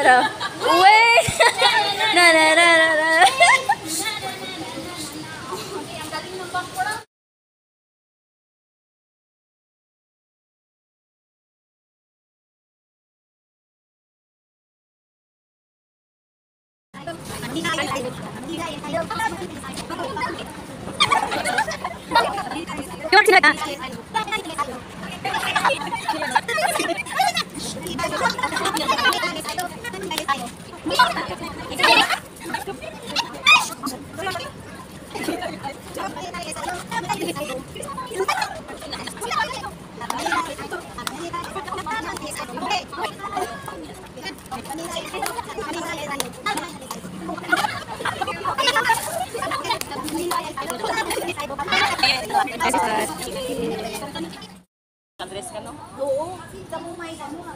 ra. Uwe! Na na na na na. Yung sila ka. Address ka, no? Oo. Kamu may ano.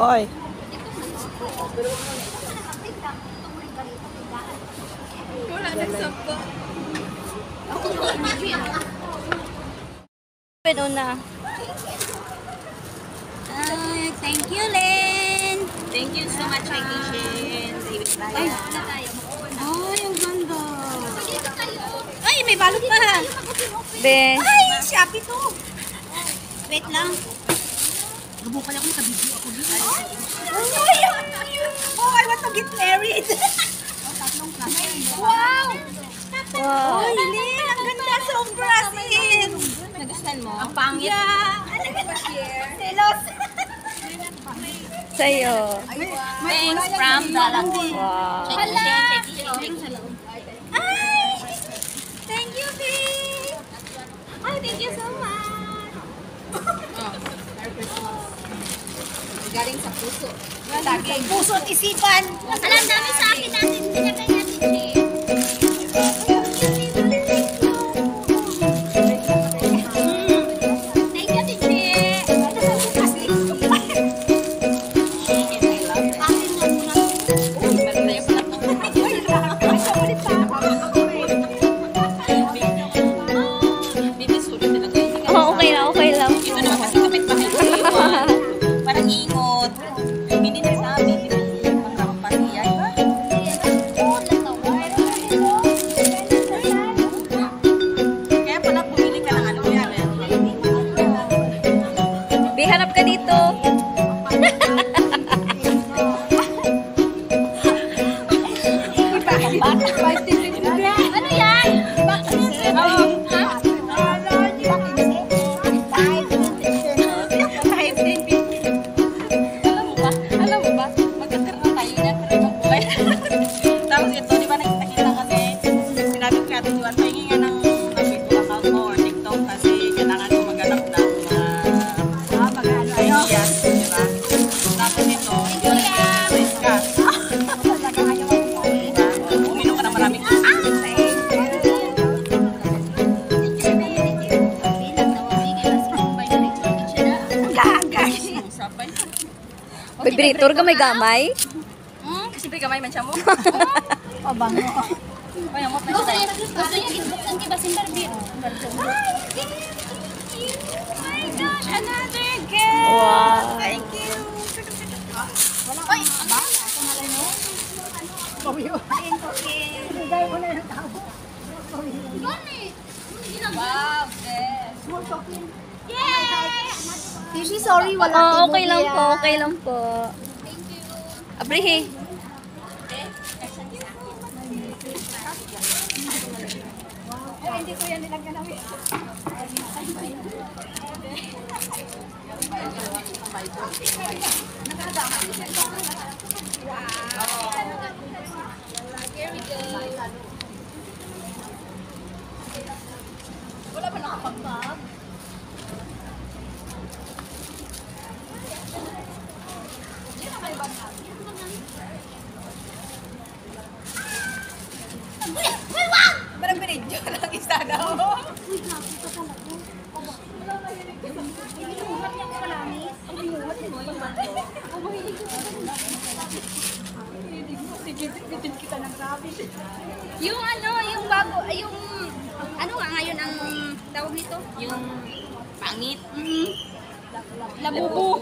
Hoy. Wala nagsamba. Pwede na. Thank you, Len. Thank you so much, Vacation. Ay, ang ganda. Ay, may balot pa. Be. Ay, Shopee to. Wait lang. Nabukal ako, nakabidyo ako dito. Oh, I want to get married. Wow! Wow. Ay, Len, ang ganda. Sobra, sis. Nagustuhan mo? Ang pangit. Yeah. Selos. Sa'yo. Thanks from Dalang. Wow. Hala! Ay! Thank you, babe! Ay, thank you so much! Galing sa puso. Laging puso at isipan! Alam namin sa akin natin, pinagay natin eh. Parang ingot. Hindi na sabi. Kaya pala pumili ka ng ano yan. Biharap ka dito. Ano yan? Alam mo ba? Magkakaroon tayo na buhay. Tapos ito, di ba nakita-kita kasi sinabi ko kaya ito, pahingi nga ng Facebook account mo or TikTok kasi kailangan ko maganap ng idea, di ba? Tapos ito, race ka. Uminom ka ng maraming Vibrator ka may gamay? Siyempre kamay man siya mo. Pabango. Ay, amot na siya. Gusto niya gibuksan ki basin Barbie. Oh my gosh, another gift. Wow. Thank you. Ay, ba? Ako na lang no. Ayun ko kay. Bigay ko na lang tao. Wow, best. Small chocolate. Yay! Tishi, sorry, wala Oh, okay lang po, okay lang po. Thank you. Abrihe. Ay, hindi ko yan nilagyan namin. Here we go. Wala ba nakapag-bag? Parang pinidyo lang isa daw. Uy, grabe ka talaga. Wala na yun. Ibinuhat niya ako kalami. Ang binuhat mo yung bato. Ang mahilig ko. Content kita nagsabi. Yung ano, yung bago, yung ano nga ngayon ang tawag nito? Yung pangit. Labubo.